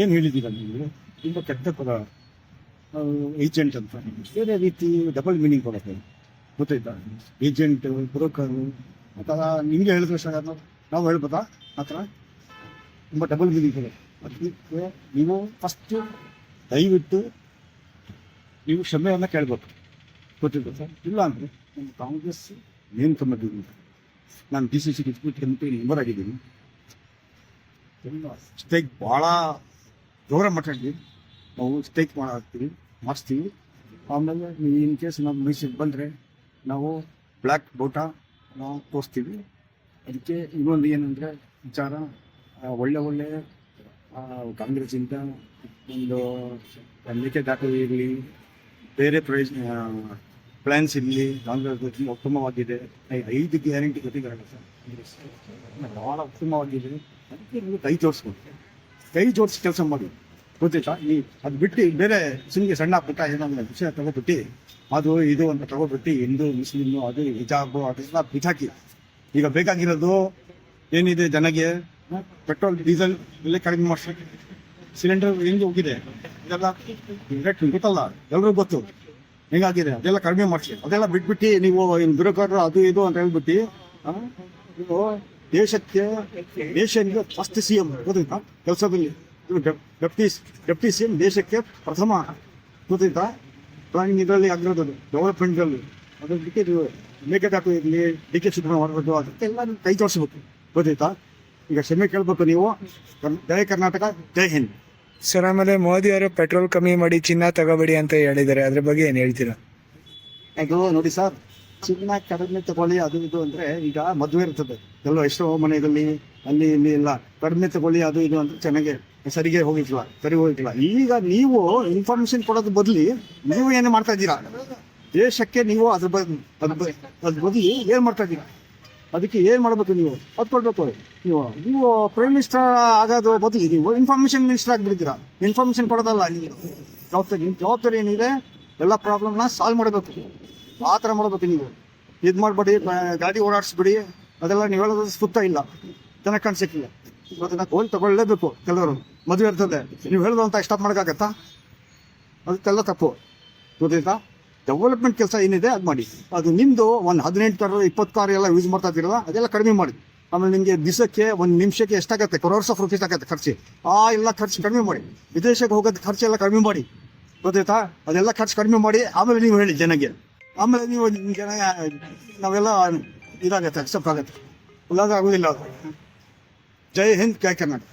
ಏನು ಹೇಳಿದ್ದೀರ ನೀವು? ತುಂಬ ಕೆಟ್ಟ ಪದ ಏಜೆಂಟ್ ಅಂತ ಬೇರೆ ರೀತಿ ಡಬಲ್ ಮೀನಿಂಗ್ ಕೊಡುತ್ತೆ, ಗೊತ್ತಾಯ್ತಾ? ಏಜೆಂಟ್, ಬ್ರೋಕರು ಅಥವಾ ನಿಮಗೆ ಹೇಳಿದ್ರೆ ಸಹ ನಾವು ಹೇಳ್ಬೋದಾ ಆ ಥರ? ತುಂಬ ಡಬಲ್ ಮೀನಿಂಗ್ ಕೊಡುತ್ತೆ. ಅದಕ್ಕೆ ನೀವು ಫಸ್ಟು ದಯವಿಟ್ಟು ನೀವು ಕ್ಷಮೆಯನ್ನು ಕೇಳಬೇಕು, ಗೊತ್ತಿಲ್ಲ ಸರ್. ಇಲ್ಲ ಅಂದರೆ ನಮ್ಮ ಕಾಂಗ್ರೆಸ್ ಏನು ಕಮ್ಮದಿದ್ದೀನಿ, ನಾನು DCC ಡಿಸ್ಟ್ರಿಕ್ಟ್ ಕಮಿಟಿ ಮೆಂಬರ್ ಆಗಿದ್ದೀನಿ. ಸ್ಟೇಕ್ ಭಾಳ ಜೋರ ಮಾತಾಡ್ತೀವಿ ನಾವು, ಸ್ಟೇಕ್ ಮಾಡಿಸ್ತೀವಿ. ಆಮೇಲೆ ನೀವು ಇನ್ ಕೇಸ್ ನಾವು ಮೈಸೂರಿಗೆ ಬಂದರೆ ನಾವು ಬ್ಲ್ಯಾಕ್ ಬೋಟ ನಾವು ತೋರಿಸ್ತೀವಿ. ಅದಕ್ಕೆ ಇನ್ನೊಂದು ಏನಂದರೆ ವಿಚಾರ, ಒಳ್ಳೆ ಕಾಂಗ್ರೆಸ್ಸಿಂದ ಒಂದು ಮೇಕೆದಾಟು ಇರಲಿ, ಬೇರೆ ಪ್ಲ್ಯಾನ್ಸ್ ಇರಲಿ, ಕಾಂಗ್ರೆಸ್ ಉತ್ತಮವಾಗಿದೆ. 5 ಗ್ಯಾರಂಟಿ ಗೊತ್ತಿದ್ದಾರೆ ಸರ್, ಭಾಳ ಉತ್ತಮವಾಗಿದೆ. ಅದಕ್ಕೆ ನೀವು ಕೈ ಜೋಡಿಸಿ ಕೆಲಸ ಮಾಡಿ, ಗೊತ್ತಾಯ್ತಾ? ಈ ಅದು ಬಿಟ್ಟು ಬೇರೆ ಸುಮ್ಮನೆ ಸಣ್ಣ ಪುಟ್ಟ ಏನೋ ವಿಷಯ ತಗೋಬಿಟ್ಟು ಅದು ಇದು ಅಂತ ತಗೋಬಿಟ್ಟು ಹಿಂದೂ ಮುಸ್ಲಿಮು ಅದು ಹಿಜಾಬು ಅದೆಲ್ಲ ಬಿಸಾಕಿ. ಈಗ ಬೇಕಾಗಿರೋದು ಏನಿದೆ ಜನಗೆ, ಪೆಟ್ರೋಲ್ ಡೀಸೆಲ್ ಬೆಲೆ ಕಡಿಮೆ ಮಾಡಿಸಿ, ಸಿಲಿಂಡರ್ ಹೆಂಗೆ ಹೋಗಿದೆ ಇದೆಲ್ಲ ರೇಟ್ ಗೊತ್ತಲ್ಲ, ಎಲ್ರಿಗೂ ಗೊತ್ತು ಹೆಂಗಾಗಿದೆ. ಅದೆಲ್ಲ ಕಡಿಮೆ ಮಾಡಿಸಿ, ಅದೆಲ್ಲ ಬಿಟ್ಬಿಟ್ಟು ನೀವು ಇನ್ನು ಬ್ಯೂರೋಕ್ರಾಟ್ರು ಅದು ಇದು ಅಂತ ಹೇಳ್ಬಿಟ್ಟು ನೀವು ದೇಶಕ್ಕೆ ಫಸ್ಟ್ CM ಗೊತ್ತಾಯ್ತಾ ಕೆಲಸದಲ್ಲಿ. ಡೆಪ್ಟಿ CM ದೇಶಕ್ಕೆ ಪ್ರಥಮ, ಗೊತ್ತಾಯ್ತಾ? ಪ್ಲಾನಿಂಗ್ ಇದರಲ್ಲಿ ಆಗಿರೋದು ಡೆವಲಪ್ಮೆಂಟಲ್ಲಿ. ಅದ್ರ ಬಿಟ್ಟು ನೀವು ಮೇಕೆದಾಟು ಇರಲಿ, DK ಶಿವಕುಮಾರ್ ಮಾಡೋದು, ಅದಕ್ಕೆಲ್ಲ ನೀವು ಕೈ ಜೋಡಿಸ್ಬೇಕು, ಗೊತ್ತಾಯ್ತಾ? ಈಗ ಕ್ಷಮೆ ಕೇಳಬೇಕು ನೀವು. ಜಯ ಕರ್ನಾಟಕ, ಜೈ ಹಿಂದ್. ಸರ್, ಆಮೇಲೆ ಮೋದಿ ಅವರು ಪೆಟ್ರೋಲ್ ಕಮ್ಮಿ ಮಾಡಿ ಚಿನ್ನ ತಗೋಬೇಡಿ ಅಂತ ಹೇಳಿದ್ದಾರೆ, ಅದ್ರ ಬಗ್ಗೆ ಏನು ಹೇಳ್ತೀರಾ? ಇದು ನೋಡಿ ಸರ್, ಚಿನ್ನ ಕಡಿಮೆ ತಗೊಳ್ಳಿ ಅದು ಇದು ಅಂದರೆ ಈಗ ಮದುವೆ ಇರ್ತದೆ ಎಲ್ಲೋ ಎಷ್ಟೋ ಮನೆಯಲ್ಲಿ ಅಲ್ಲಿ ಇಲ್ಲಿ ಎಲ್ಲ ಕಡಿಮೆ ತಗೊಳ್ಳಿ ಅದು ಇದು ಅಂತ ಚೆನ್ನಾಗಿ ಸರಿ ಹೋಗಿಲ್ಲ. ಈಗ ನೀವು ಇನ್ಫಾರ್ಮೇಶನ್ ಕೊಡೋದು ಬದಲಿ ನೀವು ಏನು ಮಾಡ್ತಾ ಇದ್ದೀರಾ? ದೇಶಕ್ಕೆ ನೀವು ಅದ್ರ ಬದಲಿ ಏನು ಮಾಡ್ತಾ ಇದ್ದೀರಾ? ಅದಕ್ಕೆ ಏನು ಮಾಡಬೇಕು ನೀವು? ಅದು ಕೊಡ್ಬೇಕು. ನೀವು ಪ್ರೈಮ್ ಮಿನಿಸ್ಟರ್ ಆಗೋದು ಬದಲಿ ನೀವು ಇನ್ಫಾರ್ಮೇಶನ್ ಮಿನಿಸ್ಟರ್ ಆಗಿಬಿಡ್ತೀರಾ. ಇನ್ಫಾರ್ಮೇಶನ್ ಕೊಡೋದಲ್ಲ ನೀವು ಜವಾಬ್ದಾರಿ ಏನಿದೆ, ಎಲ್ಲ ಪ್ರಾಬ್ಲಮ್ನ ಸಾಲ್ವ್ ಮಾಡಬೇಕು. ಆ ಥರ ಮಾಡಬೇಕು. ನೀವು ಇದು ಮಾಡಬೇಡಿ, ಗಾಡಿ ಓಡಾಡಿಸ್ಬಿಡಿ, ಅದೆಲ್ಲ ನೀವು ಹೇಳೋದು ಸುತ್ತ ಇಲ್ಲ, ಜನಕ್ಕೆ ಕಾಣಿಸಿಕ್ಕಿಲ್ಲ. ಇವತ್ತಿನ ಗೋಲ್ ತಗೊಳ್ಳೇಬೇಕು. ಕೆಲವರು ಮದುವೆ ಇರ್ತದೆ, ನೀವು ಹೇಳೋದು ಅಂತ ಸ್ಟಾಪ್ ಮಾಡೋಕ್ಕಾಗತ್ತಾ? ಅದಕ್ಕೆಲ್ಲ ತಪ್ಪು, ಗೊತ್ತಾಯ್ತಾ? ಡೆವಲಪ್ಮೆಂಟ್ ಕೆಲಸ ಏನಿದೆ ಅದು ಮಾಡಿ. ಅದು ನಿಮ್ಮದು ಒಂದು 18 ಕಾರು 20 ಕಾರು ಎಲ್ಲ ಯೂಸ್ ಮಾಡ್ತಾ ಇದ್ದೀರಲ್ಲ, ಅದೆಲ್ಲ ಕಡಿಮೆ ಮಾಡಿ. ಆಮೇಲೆ ನಿಮಗೆ ದಿವಸಕ್ಕೆ 1 ನಿಮಿಷಕ್ಕೆ ಎಷ್ಟಾಗುತ್ತೆ? crores of rupees ಆಗುತ್ತೆ ಖರ್ಚು. ಎಲ್ಲ ಖರ್ಚು ಕಡಿಮೆ ಮಾಡಿ. ವಿದೇಶಕ್ಕೆ ಹೋಗೋದು ಖರ್ಚೆಲ್ಲ ಕಡಿಮೆ ಮಾಡಿ, ಗೊತ್ತಾಯ್ತಾ? ಅದೆಲ್ಲ ಖರ್ಚು ಕಡಿಮೆ ಮಾಡಿ. ಆಮೇಲೆ ನೀವು ಹೇಳಿ ಜನಗೆ, ಆಮೇಲೆ ನೀವು ಜನ ನಾವೆಲ್ಲ ಇದಾಗತ್ತೆ, ಅಕ್ಸೆಪ್ಟ್ ಆಗುತ್ತೆ. ಇಲ್ಲಾಂದ್ರೆ ಆಗೋದಿಲ್ಲ ಅದು. ಜೈ ಹಿಂದ್, ಜೈ ಕರ್ನಾಟಕ.